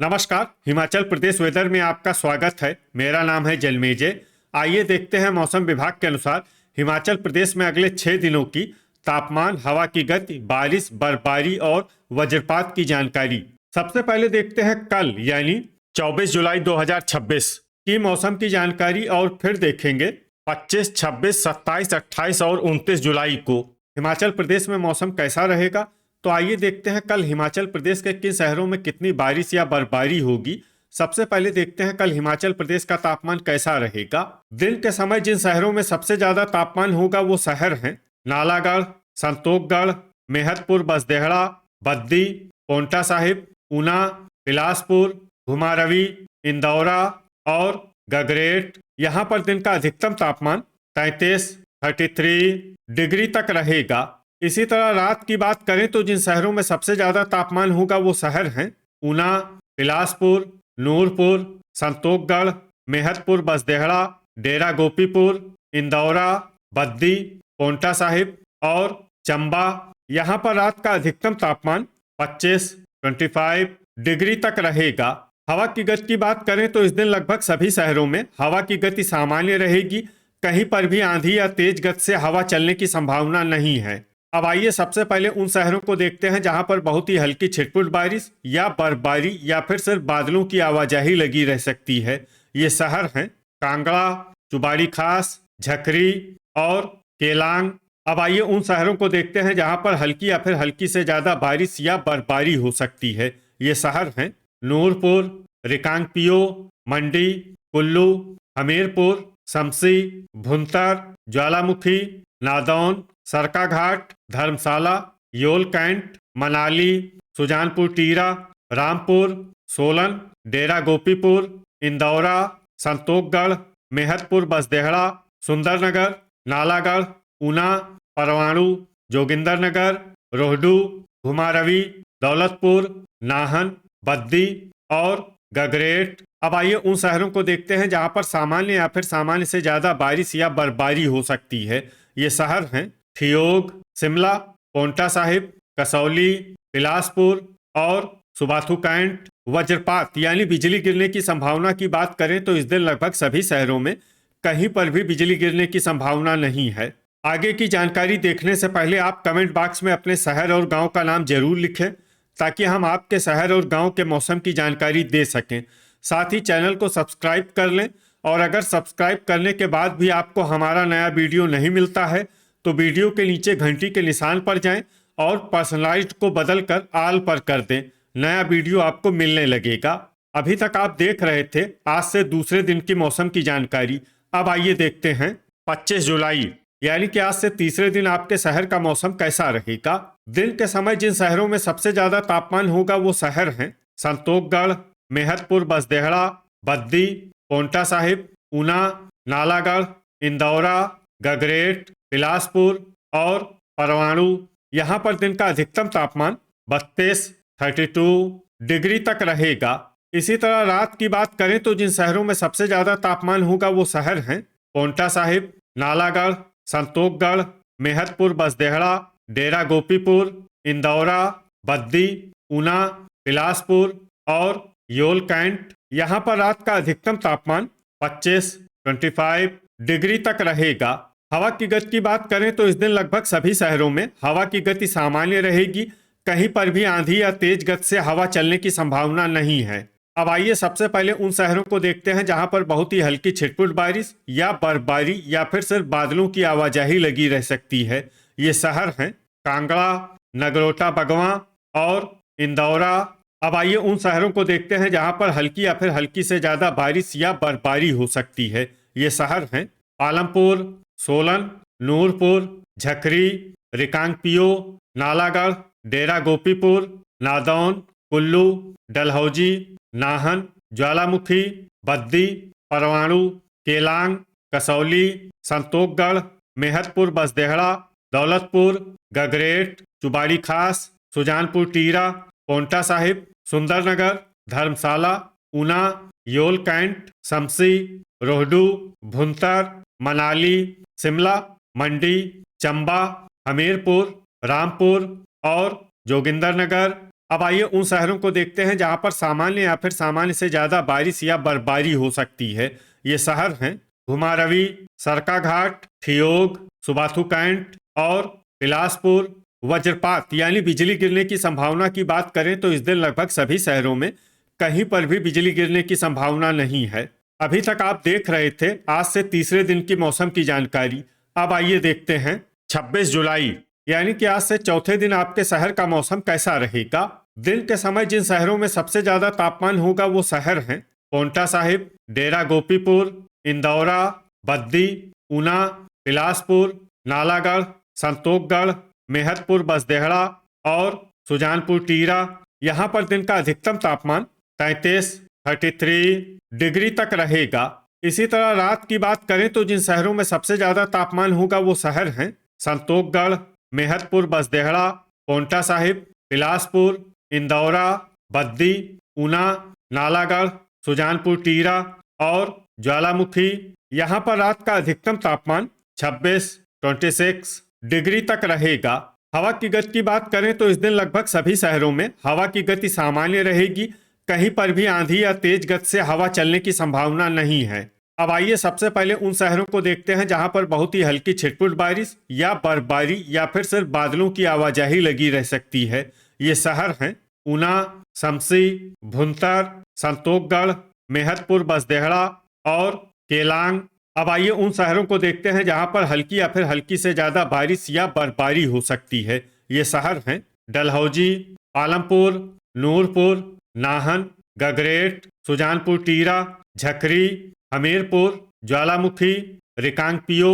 नमस्कार। हिमाचल प्रदेश वेदर में आपका स्वागत है। मेरा नाम है जलमेजय। आइए देखते हैं मौसम विभाग के अनुसार हिमाचल प्रदेश में अगले 6 दिनों की तापमान, हवा की गति, बारिश, बर्फबारी और वज्रपात की जानकारी। सबसे पहले देखते हैं कल यानी 24 जुलाई 2026 की मौसम की जानकारी और फिर देखेंगे 25, 26, 27, 28 और 29 जुलाई को हिमाचल प्रदेश में मौसम कैसा रहेगा। तो आइए देखते हैं कल हिमाचल प्रदेश के किन शहरों में कितनी बारिश या बर्फबारी होगी। सबसे पहले देखते हैं कल हिमाचल प्रदेश का तापमान कैसा रहेगा। दिन के समय जिन शहरों में सबसे ज्यादा तापमान होगा वो शहर हैं नालागढ़, संतोखगढ़, मेहतपुर, बसदेहड़ा, बद्दी, पोंटा साहिब, ऊना, बिलासपुर, घुमारवी, इंदौरा और गगरेट। यहाँ पर दिन का अधिकतम तापमान 33 डिग्री तक रहेगा। इसी तरह रात की बात करें तो जिन शहरों में सबसे ज्यादा तापमान होगा वो शहर हैं ऊना, बिलासपुर, नूरपुर, संतोखगढ़, मेहतपुर, बसदेहड़ा, डेरा गोपीपुर, इंदौरा, बद्दी, पोंटा साहिब और चंबा। यहाँ पर रात का अधिकतम तापमान 25 डिग्री तक रहेगा। हवा की गति की बात करें तो इस दिन लगभग सभी शहरों में हवा की गति सामान्य रहेगी। कहीं पर भी आंधी या तेज गति से हवा चलने की संभावना नहीं है। अब आइए सबसे पहले उन शहरों को देखते हैं जहां पर बहुत ही हल्की छिटपुट बारिश या बर्फबारी या फिर सिर्फ बादलों की आवाजाही लगी रह सकती है। ये शहर हैं कांगड़ा, चुबाड़ी खास, झकरी और केलांग। अब आइए उन शहरों को देखते हैं जहां पर हल्की या फिर हल्की से ज्यादा बारिश या बर्फबारी हो सकती है। ये शहर हैं नूरपुर, रिकांगपिओ, मंडी, कुल्लू, हमीरपुर, शमसी, भुंतर, ज्वालामुखी, नादौन, सरकाघाट, धर्मशाला, योल कैंट, मनाली, सुजानपुर टीरा, रामपुर, सोलन, डेरा गोपीपुर, इंदौरा, संतोखगढ़, मेहतपुर, बसदेहड़ा, सुंदरनगर, नालागढ़, ऊना, परवाणु, जोगिंदरनगर, रोहडू, घुमारवी, दौलतपुर, नाहन, बद्दी और गगरेट। अब आइए उन शहरों को देखते हैं जहां पर सामान्य या फिर सामान्य से ज्यादा बारिश या बर्फबारी हो सकती है। ये शहर हैं ठियोग, शिमला, पोंटा साहिब, कसौली, बिलासपुर और सुबाथू कैंट। वज्रपात यानी बिजली गिरने की संभावना की बात करें तो इस दिन लगभग सभी शहरों में कहीं पर भी बिजली गिरने की संभावना नहीं है। आगे की जानकारी देखने से पहले आप कमेंट बॉक्स में अपने शहर और गांव का नाम जरूर लिखें ताकि हम आपके शहर और गांव के मौसम की जानकारी दे सकें। साथ ही चैनल को सब्सक्राइब कर लें और अगर सब्सक्राइब करने के बाद भी आपको हमारा नया वीडियो नहीं मिलता है तो वीडियो के नीचे घंटी के निशान पर जाएं और पर्सनलाइज्ड को बदलकर ऑल पर कर दें। नया वीडियो आपको मिलने लगेगा। अभी तक आप देख रहे थे आज से दूसरे दिन की मौसम की जानकारी। अब आइए देखते हैं 25 जुलाई यानी कि आज से तीसरे दिन आपके शहर का मौसम कैसा रहेगा। दिन के समय जिन शहरों में सबसे ज्यादा तापमान होगा वो शहर हैं संतोखगढ़, मेहतपुर, बसदेहड़ा, बद्दी, पोंटा साहिब, ऊना, नालागढ़, इंदौरा, गगरेट, बिलासपुर और परवाणु। यहाँ पर दिन का अधिकतम तापमान 32 डिग्री तक रहेगा। इसी तरह रात की बात करें तो जिन शहरों में सबसे ज्यादा तापमान होगा वो शहर हैं पोंटा साहिब, नालागढ़, संतोखगढ़, मेहतपुर, बसदेहड़ा, डेरा गोपीपुर, इंदौरा, बद्दी, ऊना, बिलासपुर और योल कैंट। यहाँ पर रात का अधिकतम तापमान 25 डिग्री तक रहेगा। हवा की गति की बात करें तो इस दिन लगभग सभी शहरों में हवा की गति सामान्य रहेगी। कहीं पर भी आंधी या तेज गति से हवा चलने की संभावना नहीं है। अब आइए सबसे पहले उन शहरों को देखते हैं जहां पर बहुत ही हल्की छिटपुट बारिश या बर्फबारी या फिर सिर्फ बादलों की आवाजाही लगी रह सकती है। ये शहर हैं कांगड़ा, नगरोटा, बगवां और इंदौरा। अब आइए उन शहरों को देखते हैं जहां पर हल्की या फिर हल्की से ज्यादा बारिश या बर्फबारी हो सकती है। ये शहर हैं पालमपुर, सोलन, नूरपुर, झकरी, रिकांगपिओ, नालागढ़, डेरा गोपीपुर, नादौन, कुल्लू, डलहौजी, नाहन, ज्वालामुखी, बद्दी, परवाणु, केलांग, कसौली, संतोखगढ़, मेहतपुर, बसदेहड़ा, दौलतपुर, गगरेट, चुबाड़ी खास, सुजानपुर टीरा, पोंटा साहिब, सुंदरनगर, धर्मशाला, ऊना, योल कैंट, शमसी, रोहडू, भुंतर, मनाली, शिमला, मंडी, चंबा, हमीरपुर, रामपुर और जोगिंदरनगर। अब आइए उन शहरों को देखते हैं जहां पर सामान्य या फिर सामान्य से ज्यादा बारिश या बर्फबारी हो सकती है। ये शहर हैं घुमारवी, सरकाघाट, ठियोग, सुबाथु और बिलासपुर। वज्रपात यानी बिजली गिरने की संभावना की बात करें तो इस दिन लगभग सभी शहरों में कहीं पर भी बिजली गिरने की संभावना नहीं है। अभी तक आप देख रहे थे आज से तीसरे दिन की मौसम की जानकारी। अब आइए देखते हैं 26 जुलाई यानी कि आज से चौथे दिन आपके शहर का मौसम कैसा रहेगा। दिन के समय जिन शहरों में सबसे ज्यादा तापमान होगा वो शहर हैं पोंटा साहिब, डेरा गोपीपुर, इंदौरा, बद्दी, ऊना, बिलासपुर, नालागढ़, संतोखगढ़, मेहतपुर बसदेहड़ा और सुजानपुर टीरा। यहाँ पर दिन का अधिकतम तापमान 33 डिग्री तक रहेगा। इसी तरह रात की बात करें तो जिन शहरों में सबसे ज्यादा तापमान होगा वो शहर हैं संतोखगढ़, मेहतपुर बसदेहड़ा, पोंटा साहिब, बिलासपुर, इंदौरा, बद्दी, ऊना, नालागढ़, सुजानपुर टीरा और ज्वालामुखी। यहाँ पर रात का अधिकतम तापमान 26 डिग्री तक रहेगा। हवा की गति की बात करें तो इस दिन लगभग सभी शहरों में हवा की गति सामान्य रहेगी। कहीं पर भी आंधी या तेज गति से हवा चलने की संभावना नहीं है। अब आइए सबसे पहले उन शहरों को देखते हैं जहां पर बहुत ही हल्की छिटपुट बारिश या बर्फबारी या फिर सिर्फ बादलों की आवाजाही लगी रह सकती है। ये शहर हैं ऊना, शमसी, भुंतर, संतोखगढ़, मेहतपुर बसदेहड़ा और केलांग। अब आइए उन शहरों को देखते हैं जहां पर हल्की या फिर हल्की से ज्यादा बारिश या बर्फबारी हो सकती है। ये शहर हैं डलहौजी, पालमपुर, नूरपुर, नाहन, गगरेट, सुजानपुर टीरा, झकरी, हमीरपुर, ज्वालामुखी, रिकांगपियो,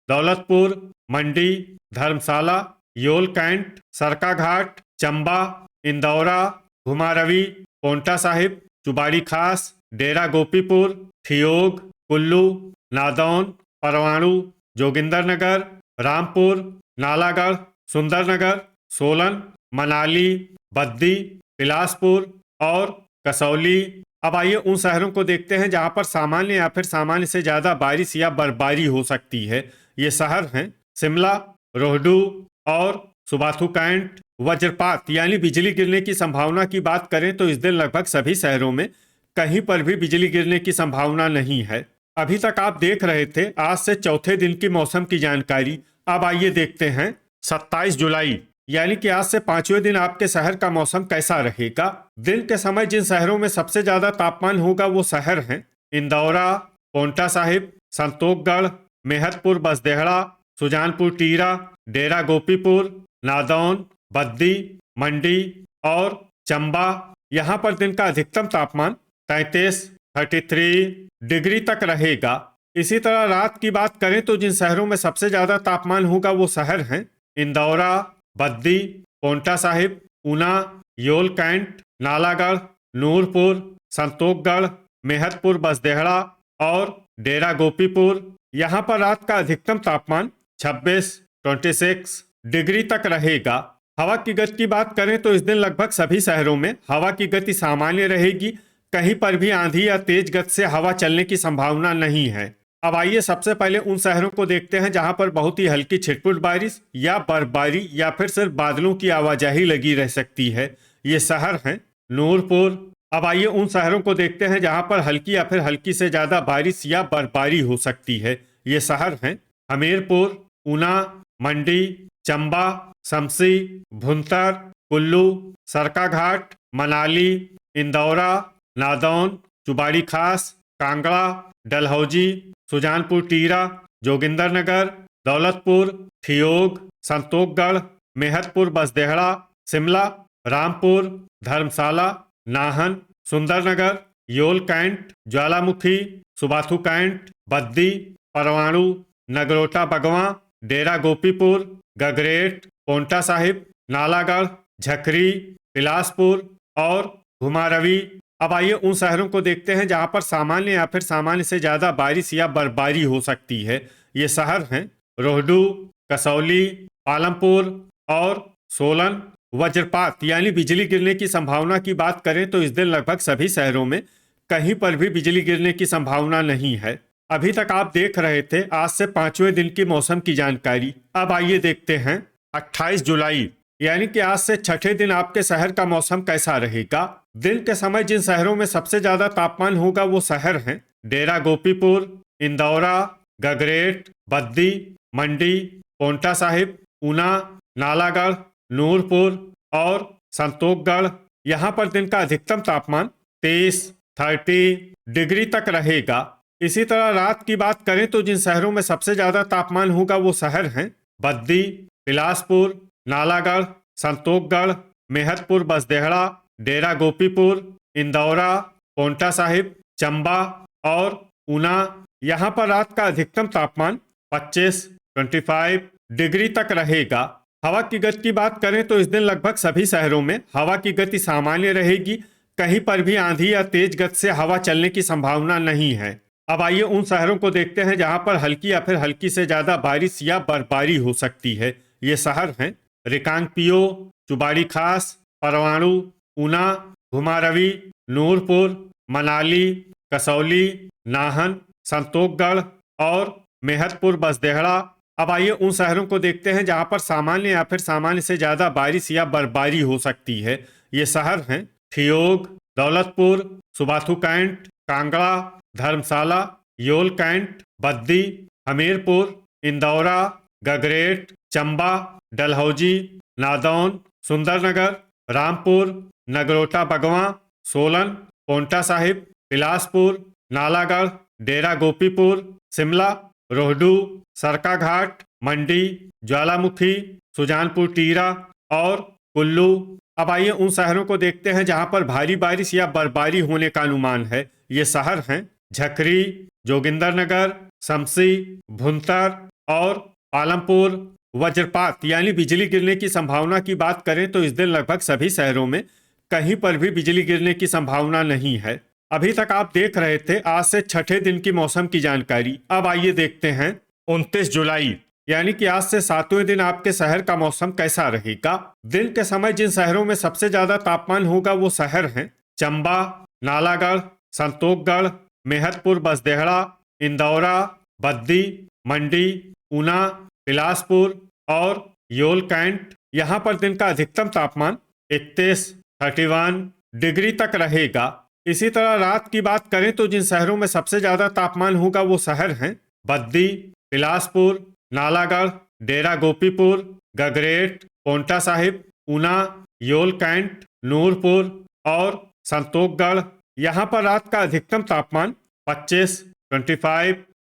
दौलतपुर, मंडी, धर्मशाला, योल कैंट, सरकाघाट, चंबा, इंदौरा, घुमारवी, पोंटा साहिब, चुबाड़ी खास, डेरा गोपीपुर, ठियोग, कुल्लू, नादौन, परवाणु, जोगिंदरनगर, रामपुर, नालागढ़, सुंदरनगर, सोलन, मनाली, बद्दी, बिलासपुर और कसौली। अब आइए उन शहरों को देखते हैं जहां पर सामान्य या फिर सामान्य से ज्यादा बारिश या बर्फबारी हो सकती है। ये शहर हैं शिमला, रोहडू और सुबाथु। वज्रपात यानी बिजली गिरने की संभावना की बात करें तो इस दिन लगभग सभी शहरों में कहीं पर भी बिजली गिरने की संभावना नहीं है। अभी तक आप देख रहे थे आज से चौथे दिन की मौसम की जानकारी। अब आइए देखते हैं 27 जुलाई यानी कि आज से पांचवें दिन आपके शहर का मौसम कैसा रहेगा। दिन के समय जिन शहरों में सबसे ज्यादा तापमान होगा वो शहर हैं इंदौरा, पोंटा साहिब, संतोखगढ़, मेहतपुर बसदेहड़ा, सुजानपुर टीरा, डेरा गोपीपुर, नादौन, बद्दी, मंडी और चंबा। यहाँ पर दिन का अधिकतम तापमान 33 डिग्री तक रहेगा। इसी तरह रात की बात करें तो जिन शहरों में सबसे ज्यादा तापमान होगा वो शहर हैं इंदौरा, बद्दी, पोंटा साहिब, ऊना, योल कैंट, नालागढ़, नूरपुर, संतोखगढ़, मेहतपुर बसदेहड़ा और डेरा गोपीपुर। यहाँ पर रात का अधिकतम तापमान 26 डिग्री तक रहेगा। हवा की गति की बात करें तो इस दिन लगभग सभी शहरों में हवा की गति सामान्य रहेगी। कहीं पर भी आंधी या तेज गति से हवा चलने की संभावना नहीं है। अब आइए सबसे पहले उन शहरों को देखते हैं जहां पर बहुत ही हल्की छिटपुट बारिश या बर्फबारी या फिर सिर्फ बादलों की आवाजाही लगी रह सकती है। ये शहर हैं नूरपुर। अब आइए उन शहरों को देखते हैं जहां पर हल्की या फिर हल्की से ज्यादा बारिश या बर्फबारी हो सकती है। ये शहर हैं हमीरपुर, ऊना, मंडी, चंबा, शमसी, भुंतर, कुल्लू, सरकाघाट, मनाली, इंदौरा, नादौन, चुबाड़ी खास, कांगड़ा, डलहौजी, सुजानपुर टीरा, जोगिंदरनगर, दौलतपुर, ठियोग, संतोखगढ़, मेहतपुर बसदेहड़ा, शिमला, रामपुर, धर्मशाला, नाहन, सुंदरनगर, योल कैंट, ज्वालामुखी, सुबाथु, बद्दी, परवाणु, नगरोटा बगवां, डेरा गोपीपुर, गगरेट, पोंटा साहिब, नालागढ़, झकरी, बिलासपुर और घुमारवी। अब आइए उन शहरों को देखते हैं जहां पर सामान्य या फिर सामान्य से ज्यादा बारिश या बर्फबारी हो सकती है। ये शहर हैं रोहडू, कसौली, पालमपुर और सोलन। वज्रपात यानी बिजली गिरने की संभावना की बात करें तो इस दिन लगभग सभी शहरों में कहीं पर भी बिजली गिरने की संभावना नहीं है। अभी तक आप देख रहे थे आज से पांचवें दिन की मौसम की जानकारी। अब आइए देखते हैं 28 जुलाई यानी कि आज से छठे दिन आपके शहर का मौसम कैसा रहेगा। दिन के समय जिन शहरों में सबसे ज्यादा तापमान होगा वो शहर हैं डेरा गोपीपुर, इंदौरा, गगरेट, बद्दी, मंडी, पोंटा साहिब, ऊना, नालागढ़, नूरपुर और संतोषगढ़। यहाँ पर दिन का अधिकतम तापमान 30 डिग्री तक रहेगा। इसी तरह रात की बात करें तो जिन शहरों में सबसे ज्यादा तापमान होगा वो शहर हैं बद्दी, बिलासपुर, नालागढ़, संतोषगढ़, मेहतपुर बसदेहड़ा, डेरा गोपीपुर, इंदौरा, पोंटा साहिब, चंबा और ऊना। यहाँ पर रात का अधिकतम तापमान 25 डिग्री तक रहेगा। हवा की गति की बात करें तो इस दिन लगभग सभी शहरों में हवा की गति सामान्य रहेगी। कहीं पर भी आंधी या तेज गति से हवा चलने की संभावना नहीं है। अब आइए उन शहरों को देखते हैं जहां पर हल्की या फिर हल्की से ज्यादा बारिश या बर्फबारी हो सकती है। ये शहर हैं रिकांगपिओ, चुबाड़ी खास, परवाणु, ऊना, घुमारवी, नूरपुर, मनाली, कसौली, नाहन, संतोषगढ़ और मेहतपुर बसदेहड़ा। अब आइए उन शहरों को देखते हैं जहां पर सामान्य या फिर सामान्य से ज्यादा बारिश या बर्फबारी हो सकती है। ये शहर हैं ठियोग, दौलतपुर, सुबाथू कैंट, कांगड़ा, धर्मशाला, योल कैंट, बद्दी, हमीरपुर, इंदौरा, गगरेट, चंबा, डलहौजी, नादौन, सुंदरनगर, रामपुर, नगरोटा बगवां, सोलन, पोंटा साहिब, बिलासपुर, नालागढ़, डेरा गोपीपुर, शिमला, रोहडू, सरका घाट, मंडी, ज्वालामुखी, सुजानपुर टीरा और कुल्लू। अब आइए उन शहरों को देखते हैं जहां पर भारी बारिश या बर्फबारी होने का अनुमान है। ये शहर हैं झकरी, जोगिंदरनगर, शमसी, भुंतर और पालमपुर। वज्रपात यानी बिजली गिरने की संभावना की बात करें तो इस दिन लगभग सभी शहरों में कहीं पर भी बिजली गिरने की संभावना नहीं है। अभी तक आप देख रहे थे आज से छठे दिन की मौसम की जानकारी। अब आइए देखते हैं 29 जुलाई यानी कि आज से 7वें दिन आपके शहर का मौसम कैसा रहेगा। दिन के समय जिन शहरों में सबसे ज्यादा तापमान होगा वो शहर हैं चंबा, नालागढ़, संतोषगढ़, मेहतपुर बसदेहड़ा, इंदौरा, बद्दी, मंडी, ऊना, बिलासपुर और योल कैंट। यहाँ पर दिन का अधिकतम तापमान 31 डिग्री तक रहेगा। इसी तरह रात की बात करें तो जिन शहरों में सबसे ज्यादा तापमान होगा वो शहर हैं बद्दी, बिलासपुर, नालागढ़, डेरा गोपीपुर, गगरेट, पोंटा साहिब, ऊना, योल कैंट, नूरपुर और संतोषगढ़। यहाँ पर रात का अधिकतम तापमान 25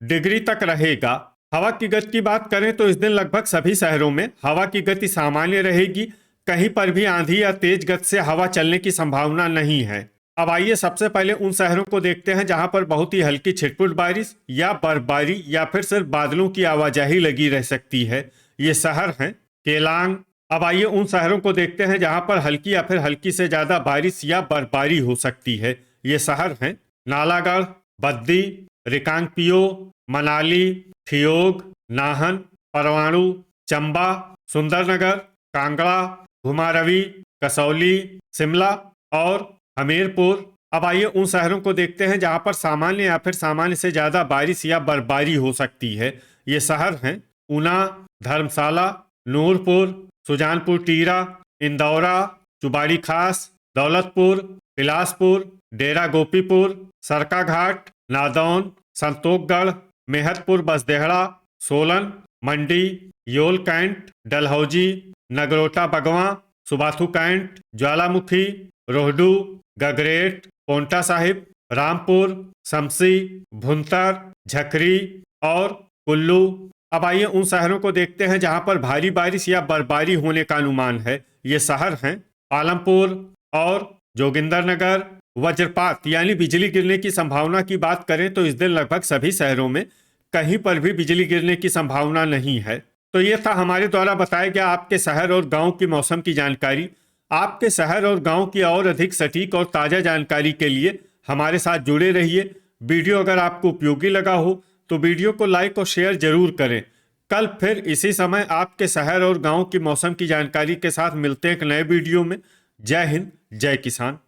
डिग्री तक रहेगा। हवा की गति की बात करें तो इस दिन लगभग सभी शहरों में हवा की गति सामान्य रहेगी। कहीं पर भी आंधी या तेज गति से हवा चलने की संभावना नहीं है। अब आइए सबसे पहले उन शहरों को देखते हैं जहां पर बहुत ही हल्की छिटपुट बारिश या बर्फबारी या फिर सिर्फ बादलों की आवाजाही लगी रह सकती है। ये शहर हैं केलांग। अब आइए उन शहरों को देखते हैं जहां पर हल्की या फिर हल्की से ज्यादा बारिश या बर्फबारी हो सकती है। ये शहर हैं नालागढ़, बद्दी, रिकांगपिओ, मनाली, ठियोग, नाहन, परवाणु, चंबा, सुंदरनगर, कांगड़ा, घुमारवी, कसौली, शिमला और हमीरपुर। अब आइए उन शहरों को देखते हैं जहां पर सामान्य या फिर सामान्य से ज्यादा बारिश या बर्फबारी हो सकती है। ये शहर हैं ऊना, धर्मशाला, नूरपुर, सुजानपुर टीरा, इंदौरा, चुबाड़ी खास, दौलतपुर, बिलासपुर, डेरा गोपीपुर, सरका घाट, नादौन, संतोषगढ़, मेहतपुर बसदेहड़ा, सोलन, मंडी, योल कैंट, डलहौजी, नगरोटा बगवां, सुबाथू कैंट, ज्वालामुखी, रोहडू, गगरेट, पोंटा साहिब, रामपुर, शमसी, भुंतर, झकरी और कुल्लू। अब आइए उन शहरों को देखते हैं जहां पर भारी बारिश या बर्फबारी होने का अनुमान है। ये शहर हैं पालमपुर और जोगिंदरनगर। वज्रपात यानी बिजली गिरने की संभावना की बात करें तो इस दिन लगभग सभी शहरों में कहीं पर भी बिजली गिरने की संभावना नहीं है। तो ये था हमारे द्वारा बताया गया आपके शहर और गांव की मौसम की जानकारी। आपके शहर और गांव की और अधिक सटीक और ताज़ा जानकारी के लिए हमारे साथ जुड़े रहिए। वीडियो अगर आपको उपयोगी लगा हो तो वीडियो को लाइक और शेयर जरूर करें। कल फिर इसी समय आपके शहर और गांव की मौसम की जानकारी के साथ मिलते हैं एक नए वीडियो में। जय हिंद, जय किसान।